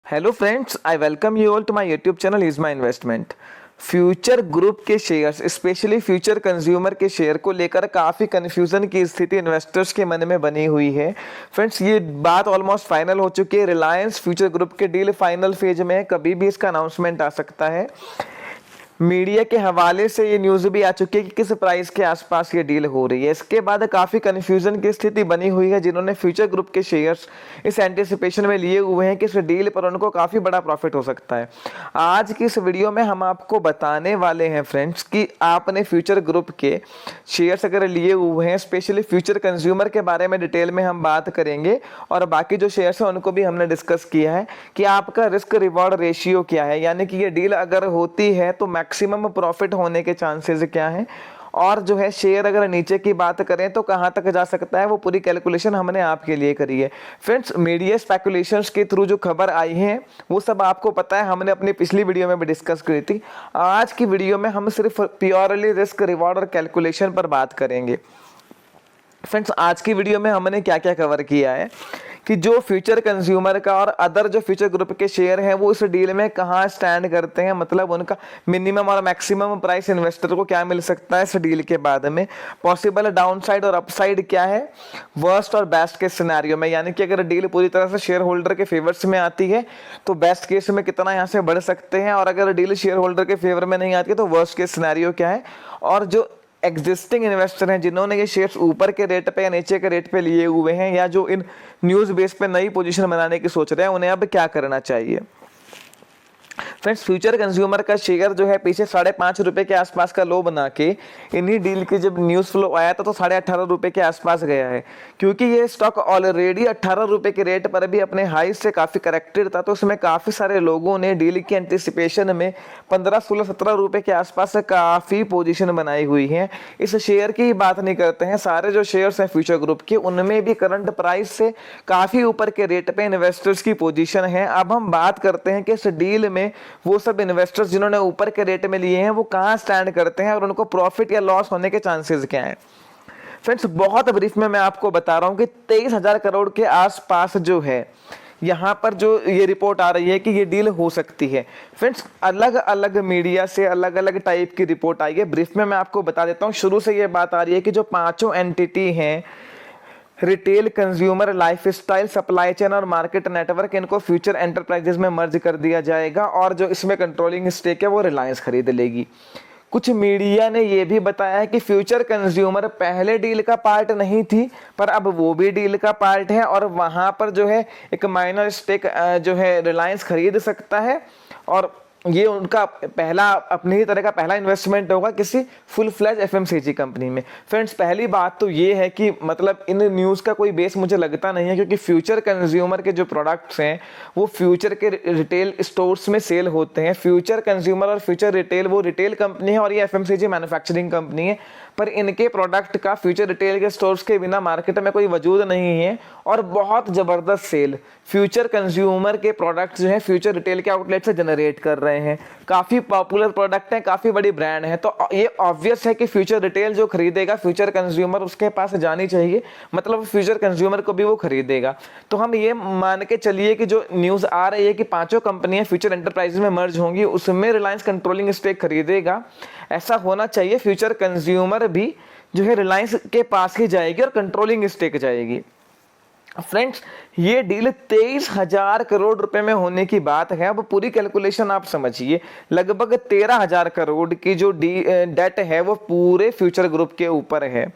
Hello friends, I welcome you all to my YouTube channel is my investment. Future group के shares, specially future consumer के share को लेकर काफ़ी confusion की स्थिति इन्वेस्टर्स के मन में बनी हुई है। फ्रेंड्स, ये बात ऑलमोस्ट फाइनल हो चुकी है। रिलायंस फ्यूचर ग्रुप के डील फाइनल फेज में है, कभी भी इसका अनाउंसमेंट आ सकता है। मीडिया के हवाले से ये न्यूज़ भी आ चुकी है कि किस प्राइस के आसपास ये डील हो रही है। इसके बाद काफ़ी कन्फ्यूजन की स्थिति बनी हुई है। जिन्होंने फ्यूचर ग्रुप के शेयर्स इस एंटिसिपेशन में लिए हुए हैं कि इस डील पर उनको काफ़ी बड़ा प्रॉफिट हो सकता है। आज की इस वीडियो में हम आपको बताने वाले हैं फ्रेंड्स कि आपने फ्यूचर ग्रुप के शेयर्स अगर लिए हुए हैं, स्पेशली फ्यूचर कंज्यूमर के बारे में डिटेल में हम बात करेंगे, और बाकी जो शेयर्स हैं उनको भी हमने डिस्कस किया है कि आपका रिस्क रिवॉर्ड रेशियो क्या है, यानी कि ये डील अगर होती है तो मैक्सिमम प्रॉफिट होने के चांसेस क्या हैं, और जो है शेयर अगर नीचे की बात करें तो कहां तक जा सकता है। वो पूरी कैलकुलेशन हमने आपके लिए करी है। फ्रेंड्स, मीडिया स्पेकुलेशंस के थ्रू जो खबर आई है वो सब आपको पता है, हमने अपनी पिछली वीडियो में भी डिस्कस करी थी। आज की वीडियो में हम सिर्फ प्योरली रिस्क रिवॉर्ड और कैलकुलेशन पर बात करेंगे। फ्रेंड्स, आज की वीडियो में हमने क्या क्या कवर किया है कि जो फ्यूचर कंज्यूमर का और अदर जो फ्यूचर ग्रुप के शेयर हैं वो इस डील में कहाँ स्टैंड करते हैं, मतलब उनका मिनिमम और मैक्सिमम प्राइस इन्वेस्टर को क्या मिल सकता है इस डील के बाद में, पॉसिबल डाउनसाइड और अपसाइड क्या है, वर्स्ट और बेस्ट केस सिनेरियो में, यानी कि अगर डील पूरी तरह से शेयर होल्डर के फेवर्स में आती है तो बेस्ट केस में कितना यहाँ से बढ़ सकते हैं, और अगर डील शेयर होल्डर के फेवर में नहीं आती है तो वर्स्ट केस सिनेरियो क्या है, और जो एग्जिस्टिंग इन्वेस्टर हैं जिन्होंने ये शेयर्स ऊपर के रेट पे या नीचे के रेट पे लिए हुए हैं, या जो इन न्यूज़ बेस पे नई पोजीशन बनाने की सोच रहे हैं, उन्हें अब क्या करना चाहिए। फ्रेंड्स, फ्यूचर कंज्यूमर का शेयर जो है पीछे ₹5.5 के आसपास का लो बना के इन्हीं डील की जब न्यूज़ फ्लो आया था तो ₹18.5 के आसपास गया है, क्योंकि ये स्टॉक ऑलरेडी ₹18 के रेट पर भी अपने हाई से काफ़ी करेक्टेड था। तो उसमें काफ़ी सारे लोगों ने डील की एंटिसिपेशन में 15, 16, ₹17 के आसपास से काफ़ी पोजीशन बनाई हुई है। इस शेयर की बात नहीं करते हैं, सारे जो शेयर्स हैं फ्यूचर ग्रुप के उनमें भी करंट प्राइस से काफ़ी ऊपर के रेट पे इन्वेस्टर्स की पोजीशन है। अब हम बात करते हैं कि इस डील में वो सब इन्वेस्टर्स जिन्होंने ऊपर के रेट में लिए हैं वो कहां स्टैंड करते हैं और उनको प्रॉफिट या लॉस होने के चांसेस क्या हैं। फ्रेंड्स, बहुत ब्रीफ में मैं आपको बता रहा हूं कि 23,000 करोड़ के आसपास जो है यहां पर जो ये रिपोर्ट आ रही है कि ये डील हो सकती है। फ्रेंड्स, अलग अलग मीडिया से अलग अलग टाइप की रिपोर्ट आई है। ब्रीफ में मैं आपको बता देता हूं। शुरू से ये बात आ रही है कि जो पांचों एंटिटी हैं, retail, consumer, lifestyle, supply chain और मार्केट नेटवर्क, इनको फ्यूचर एंटरप्राइजेस में मर्ज कर दिया जाएगा, और जो इसमें कंट्रोलिंग स्टेक है वो रिलायंस खरीद लेगी। कुछ मीडिया ने यह भी बताया है कि फ्यूचर कंज्यूमर पहले डील का पार्ट नहीं थी, पर अब वो भी डील का पार्ट है, और वहां पर जो है एक माइनर स्टेक जो है रिलायंस खरीद सकता है, और ये उनका पहला, अपनी ही तरह का पहला इन्वेस्टमेंट होगा किसी फुल फ्लैज एफएमसीजी कंपनी में। फ्रेंड्स, पहली बात तो ये है कि मतलब इन न्यूज़ का कोई बेस मुझे लगता नहीं है, क्योंकि फ्यूचर कंज्यूमर के जो प्रोडक्ट्स हैं वो फ्यूचर के रिटेल स्टोर्स में सेल होते हैं। फ्यूचर कंज्यूमर और फ्यूचर रिटेल, वो रिटेल कंपनी है और ये एफएमसीजी मैन्युफैक्चरिंग कंपनी है, पर इनके प्रोडक्ट का फ्यूचर रिटेल के स्टोर्स के बिना मार्केट में कोई वजूद नहीं है, और बहुत ज़बरदस्त सेल फ्यूचर कंज्यूमर के प्रोडक्ट्स जो है फ्यूचर रिटेल के आउटलेट से जनरेट कर रहे हैं। काफ़ी पॉपुलर प्रोडक्ट हैं, काफ़ी बड़ी ब्रांड है, तो ये ऑब्वियस है कि फ्यूचर रिटेल जो खरीदेगा फ्यूचर कंज्यूमर उसके पास जानी चाहिए, मतलब फ्यूचर कंज्यूमर को भी वो खरीदेगा। तो हम ये मान के चलिए कि जो न्यूज़ आ रही है कि पांचों कंपनियां फ्यूचर एंटरप्राइजेज में मर्ज होंगी, उसमें रिलायंस कंट्रोलिंग स्टेक खरीदेगा। ऐसा होना चाहिए, फ्यूचर कंज्यूमर भी जो है रिलायंस के पास ही जाएगी और कंट्रोलिंग स्टेक जाएगी। फ्रेंड्स, ये डील 23,000 करोड़ रुपए में होने की बात है। अब पूरी कैलकुलेशन आप समझिए, लगभग 13,000 करोड़ की जो डेट है वो पूरे फ्यूचर ग्रुप के ऊपर है,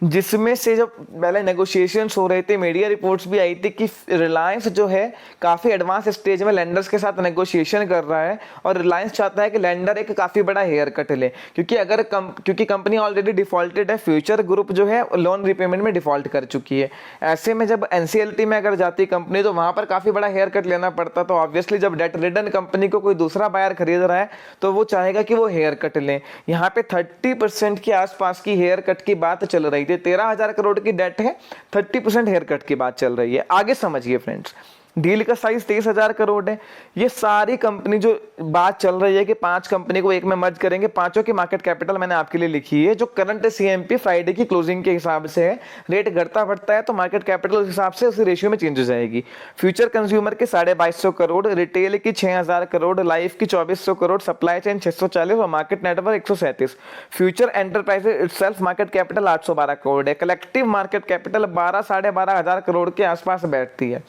जिसमें से जब पहले नेगोशिएशंस हो रहे थे, मीडिया रिपोर्ट्स भी आई थी कि रिलायंस जो है काफ़ी एडवांस स्टेज में लेंडर्स के साथ नेगोशिएशन कर रहा है, और रिलायंस चाहता है कि लेंडर एक काफ़ी बड़ा हेयर कट ले, क्योंकि कंपनी ऑलरेडी डिफॉल्टेड है। फ्यूचर ग्रुप जो है लोन रिपेमेंट में डिफॉल्ट कर चुकी है। ऐसे में जब एनसीएलटी में अगर जाती कंपनी तो वहाँ पर काफ़ी बड़ा हेयर कट लेना पड़ता। तो ऑब्वियसली जब डेट रिडन कंपनी को कोई दूसरा बायर खरीद रहा है तो वो चाहेगा कि वो हेयर कट लें। यहाँ पे 30% के आसपास की हेयर कट की बात चल रही थी। 13,000 करोड़ की डेट है, 30% हेयर कट की बात चल रही है। आगे समझिए फ्रेंड्स, डील का साइज 23,000 करोड़ है। ये सारी कंपनी जो बात चल रही है कि 5 कंपनी को एक में मर्ज करेंगे, पांचों की मार्केट कैपिटल मैंने आपके लिए लिखी है जो करंट सीएमपी फ्राइडे की क्लोजिंग के हिसाब से है। रेट घटता बढ़ता है तो मार्केट कैपिटल उस हिसाब से उसी रेशियो में चेंज हो जाएगी। फ्यूचर कंज्यूमर के 2250 करोड़, रिटेल की 6000 करोड़, लाइफ की 2400 करोड़, सप्लाई चेन 640 और market network 137। Future enterprises itself market capital 812 crore है। कलेक्टिव मार्केट कैपिटल 12-12,500 करोड़ के आसपास बैठती है।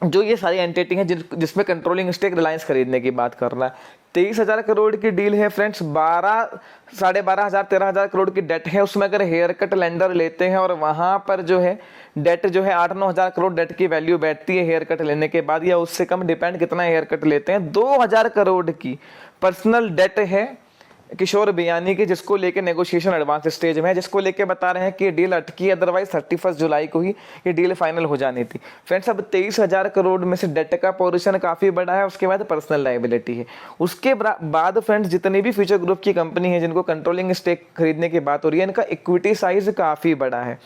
जो ये सारी एंटिटी है जिसमें कंट्रोलिंग स्टेक रिलायंस खरीदने की बात कर रहा है। 23,000 करोड़ की डील है फ्रेंड्स। 13,500 करोड़ की डेट है। उसमें अगर हेयर कट लेंडर लेते हैं और वहां पर जो है डेट जो है 8-9,000 करोड़ डेट की वैल्यू बैठती है हेयर कट लेने के बाद, या उससे कम, डिपेंड कितना हेयर कट लेते हैं। 2,000 करोड़ की पर्सनल डेट है किशोर बियानी की, जिसको लेके नेगोशिएशन एडवांस स्टेज में है, जिसको लेके बता रहे हैं कि ये डील अटकी, अदरवाइज 31 जुलाई को ही ये डील फाइनल हो जानी थी। फ्रेंड्स अब 23,000 करोड़ में से डेट का पोर्शन काफी बड़ा है, उसके बाद पर्सनल लायबिलिटी है। उसके बाद फ्रेंड्स जितनी भी फ्यूचर ग्रुप की कंपनी है जिनको कंट्रोलिंग स्टेक खरीदने की बात हो रही है, इनका इक्विटी साइज काफी बड़ा है।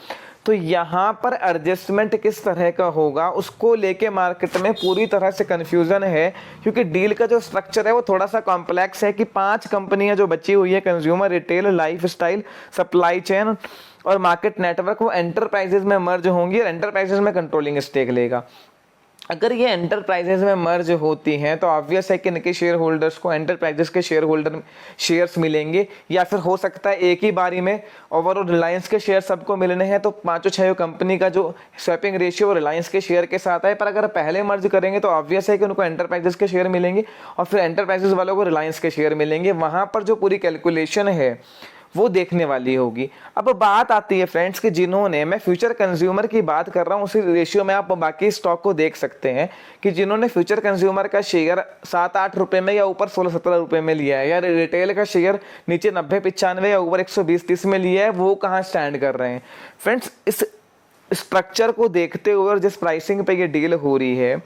तो यहाँ पर एडजस्टमेंट किस तरह का होगा उसको लेके मार्केट में पूरी तरह से कंफ्यूजन है, क्योंकि डील का जो स्ट्रक्चर है वो थोड़ा सा कॉम्प्लेक्स है कि 5 कंपनियां जो बची हुई है, consumer, retail, lifestyle, supply chain और मार्केट नेटवर्क, वो एंटरप्राइजेज में मर्ज होंगी और एंटरप्राइजेज में कंट्रोलिंग स्टेक लेगा। अगर ये एंटरप्राइजेज में मर्ज होती हैं तो ऑब्वियस है कि इनके शेयर होल्डर्स को एंटरप्राइजेस के शेयर्स मिलेंगे, या फिर हो सकता है एक ही बारी में ओवरऑल रिलायंस के शेयर सबको मिलने हैं तो 5-6 कंपनी का जो स्वैपिंग रेशियो रिलायंस के शेयर के साथ है। पर अगर पहले मर्ज करेंगे तो ऑब्वियस है कि उनको एंटरप्राइजेस के शेयर मिलेंगे और फिर एंटरप्राइजेस वालों को रिलायंस के शेयर मिलेंगे। वहां पर जो पूरी कैलकुलेशन है वो देखने वाली होगी। अब बात आती है फ्रेंड्स कि जिन्होंने, मैं फ्यूचर कंज्यूमर की बात कर रहा हूँ, उसी रेशियो में आप बाकी स्टॉक को देख सकते हैं कि जिन्होंने फ्यूचर कंज्यूमर का शेयर 7-8 रुपए में या ऊपर 16-17 रुपए में लिया है, या रिटेल का शेयर नीचे 90-95 या ऊपर 120-30 में लिया है, वो कहाँ स्टैंड कर रहे हैं। फ्रेंड्स इस स्ट्रक्चर को देखते हुए और जिस प्राइसिंग पे ये डील हो रही है,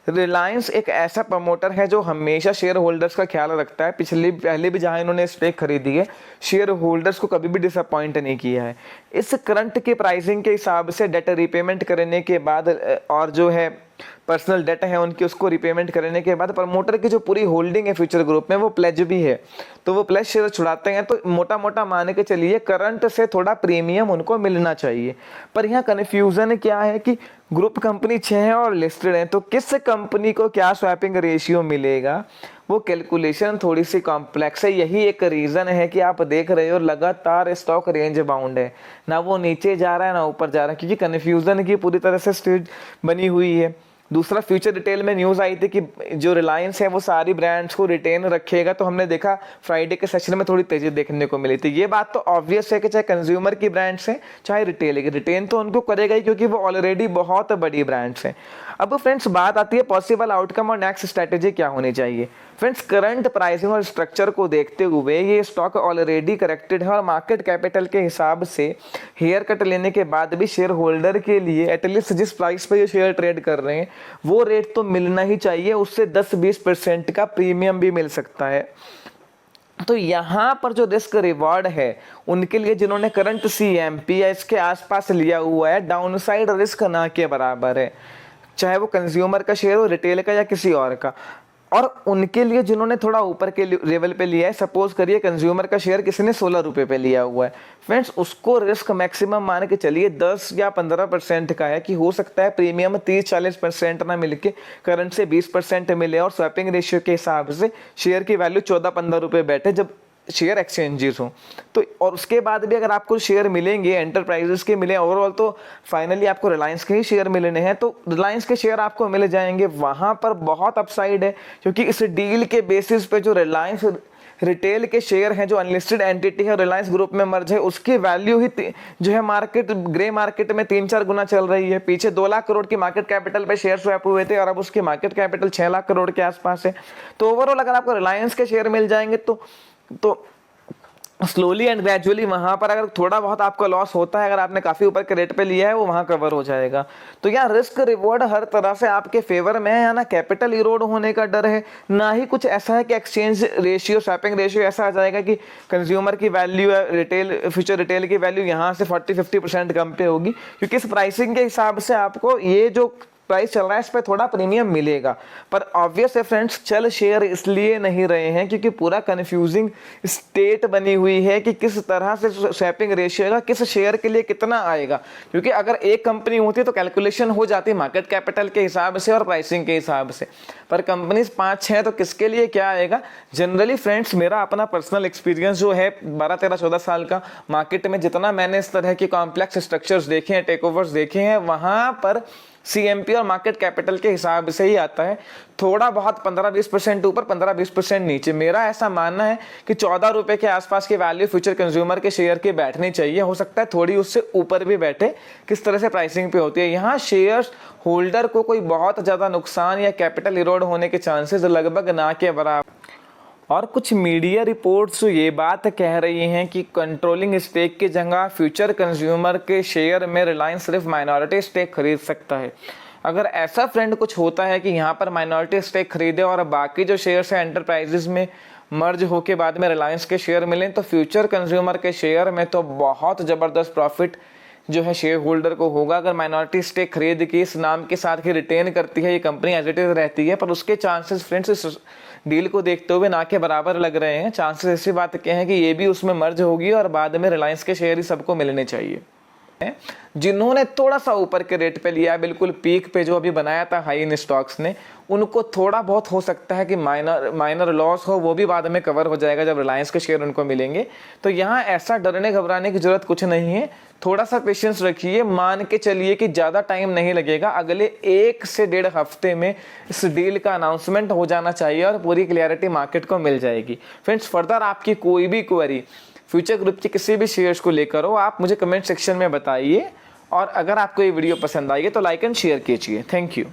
रिलायंस एक ऐसा प्रमोटर है जो हमेशा शेयर होल्डर्स का ख्याल रखता है। पहले भी जहां इन्होंने स्टेक खरीदी है, शेयर होल्डर्स को कभी भी डिसअपॉइंट नहीं किया है। इस करंट के प्राइसिंग के हिसाब से डेट रिपेमेंट करने के बाद और जो है पर्सनल डेट है उनकी, उसको रिपेमेंट करने के बाद प्रमोटर की जो पूरी होल्डिंग है फ्यूचर ग्रुप में वो प्लेज भी है, तो वो प्लेज शेयर छुड़ाते हैं। तो मोटा मोटा मान के चलिए करंट से थोड़ा प्रीमियम उनको मिलना चाहिए। पर यहाँ कन्फ्यूजन क्या है कि ग्रुप कंपनी 6 है और लिस्टेड है, तो किस कंपनी को क्या स्वैपिंग रेशियो मिलेगा, वो कैलकुलेशन थोड़ी सी कॉम्प्लेक्स है। यही एक रीजन है कि आप देख रहे हो लगातार स्टॉक रेंज बाउंड है, ना वो नीचे जा रहा है ना ऊपर जा रहा है, क्योंकि कन्फ्यूजन की पूरी तरह से स्टेज बनी हुई है। दूसरा, फ्यूचर रिटेल में न्यूज आई थी कि जो रिलायंस है वो सारी ब्रांड्स को रिटेन रखेगा, तो हमने देखा फ्राइडे के सेशन में थोड़ी तेजी देखने को मिली थी। ये बात तो ऑब्वियस है कि चाहे कंज्यूमर की ब्रांड्स हैं चाहे रिटेल की, रिटेन तो उनको करेगा ही क्योंकि वो ऑलरेडी बहुत बड़ी ब्रांड्स हैं। अब फ्रेंड्स बात आती है पॉसिबल आउटकम और नेक्स्ट स्ट्रेटेजी क्या होनी चाहिए। फ्रेंड्स करंट प्राइसिंग और स्ट्रक्चर को देखते हुए ये स्टॉक ऑलरेडी करेक्टेड है और मार्केट कैपिटल के हिसाब से हेयर कट लेने के बाद भी शेयर होल्डर के लिए एटलीस्ट जिस प्राइस पे ये शेयर ट्रेड कर रहे हैं वो रेट तो मिलना ही चाहिए, उससे 10-20% का प्रीमियम भी मिल सकता है। तो यहाँ पर जो रिस्क रिवॉर्ड है उनके लिए जिन्होंने करंट सीएमपी या इसके आसपास लिया हुआ है, डाउनसाइड रिस्क ना के बराबर है, चाहे वो कंज्यूमर का शेयर हो, रिटेल का या किसी और का। और उनके लिए जिन्होंने थोड़ा ऊपर के लेवल पे लिया है, सपोज करिए कंज्यूमर का शेयर किसी ने 16 रुपए पे लिया हुआ है, फ्रेंड्स उसको रिस्क मैक्सिमम मान के चलिए 10 या 15% का है कि हो सकता है प्रीमियम 30-40% ना मिलके करंट से 20% मिले और स्वैपिंग रेशियो के हिसाब से शेयर की वैल्यू 14-15 रुपए बैठे जब शेयर एक्सचेंजेस हो। तो और उसके बाद भी अगर आपको शेयर मिलेंगे एंटरप्राइजेस के मिले, ओवरऑल तो फाइनली आपको रिलायंस के ही शेयर मिलने हैं, तो रिलायंस के शेयर आपको मिल जाएंगे। वहां पर बहुत अपसाइड है क्योंकि इस डील के बेसिस पे जो रिलायंस रिटेल के शेयर हैं, जो अनलिस्टेड एंटिटी है रिलायंस ग्रुप में मर्ज है, उसकी वैल्यू ही जो है मार्केट ग्रे मार्केट में 3-4 गुना चल रही है। पीछे 2 लाख करोड़ की मार्केट कैपिटल पे शेयर स्वैप हुए थे और अब उसकी मार्केट कैपिटल 6 लाख करोड़ के आसपास है। तो ओवरऑल अगर आपको रिलायंस के शेयर मिल जाएंगे तो स्लोली एंड ग्रेजुअली वहां पर अगर थोड़ा बहुत आपका लॉस होता है, अगर आपने काफी ऊपर के रेट पे लिया है, वो वहां कवर हो जाएगा। तो यहाँ रिस्क रिवॉर्ड हर तरह से आपके फेवर में है, या ना कैपिटल इरोड होने का डर है, ना ही कुछ ऐसा है कि एक्सचेंज रेशियो स्वैपिंग रेशियो ऐसा आ जाएगा कि कंज्यूमर की वैल्यू है रिटेल फ्यूचर रिटेल की वैल्यू यहाँ से 40-50% कम पे होगी, क्योंकि इस प्राइसिंग के हिसाब से आपको ये जो प्राइस चल रहा है इस पर थोड़ा प्रीमियम मिलेगा। पर ऑब्वियस है फ्रेंड्स, चल शेयर इसलिए नहीं रहे हैं क्योंकि पूरा कन्फ्यूजिंग स्टेट बनी हुई है कि किस तरह से स्वैपिंग रेशियो का किस शेयर के लिए कितना आएगा। क्योंकि अगर एक कंपनी होती तो कैलकुलेशन हो जाती मार्केट कैपिटल के हिसाब से और प्राइसिंग के हिसाब से, पर कंपनीज 5-6 तो किसके लिए क्या आएगा। जनरली फ्रेंड्स, मेरा अपना पर्सनल एक्सपीरियंस जो है 12-13-14 साल का मार्केट में, जितना मैंने इस तरह के कॉम्प्लेक्स स्ट्रक्चर्स देखे हैं, टेक ओवर्स देखे हैं, वहां पर CMP और मार्केट कैपिटल के हिसाब से ही आता है। थोड़ा बहुत 15-20% ऊपर, 15-20% नीचे। मेरा ऐसा मानना है कि 14 रुपए के आसपास की वैल्यू फ्यूचर कंज्यूमर के शेयर की बैठनी चाहिए। हो सकता है थोड़ी उससे ऊपर भी बैठे, किस तरह से प्राइसिंग पे होती है। यहाँ शेयर्स होल्डर को कोई बहुत ज़्यादा नुकसान या कैपिटल इरोड होने के चांसेस लगभग ना के बराबर। और कुछ मीडिया रिपोर्ट्स ये बात कह रही हैं कि कंट्रोलिंग स्टेक की जगह फ्यूचर कंज्यूमर के शेयर में रिलायंस सिर्फ माइनॉरिटी स्टेक खरीद सकता है। अगर ऐसा फ्रेंड कुछ होता है कि यहाँ पर माइनॉरिटी स्टेक खरीदे और बाकी जो शेयर्स हैं एंटरप्राइजेज में मर्ज होके बाद में रिलायंस के शेयर मिलें, तो फ्यूचर कंज्यूमर के शेयर में तो बहुत ज़बरदस्त प्रॉफिट जो है शेयर होल्डर को होगा। अगर माइनॉरिटी स्टेक खरीद के इस नाम के साथ ही रिटेन करती है ये कंपनी, एज इट इज रहती है, पर उसके चांसेस फ्रेंड्स इस डील को देखते हुए ना के बराबर लग रहे हैं। चांसेस ऐसी बात क्या है कि ये भी उसमें मर्ज होगी और बाद में रिलायंस के शेयर ही सबको मिलने चाहिए। जिन्होंने थोड़ा सा ऊपर के रेट पे लिया, बिल्कुल पीक पे जो अभी बनाया था हाई इन स्टॉक्स ने, उनको थोड़ा बहुत हो सकता है कि माइनर लॉस हो, वो भी बाद में कवर हो जाएगा जब रिलायंस के शेयर उनको मिलेंगे। तो यहाँ ऐसा डरने घबराने की जरूरत कुछ नहीं है। थोड़ा सा पेशेंस रखिए, मान के चलिए कि ज़्यादा टाइम नहीं लगेगा, अगले 1 से 1.5 हफ्ते में इस डील का अनाउंसमेंट हो जाना चाहिए और पूरी क्लियरिटी मार्केट को मिल जाएगी। फ्रेंड्स, फर्दर आपकी कोई भी क्वेरी फ्यूचर ग्रुप के किसी भी शेयर्स को लेकर हो, आप मुझे कमेंट सेक्शन में बताइए। और अगर आपको ये वीडियो पसंद आई है तो लाइक एंड शेयर कीजिए। Thank you.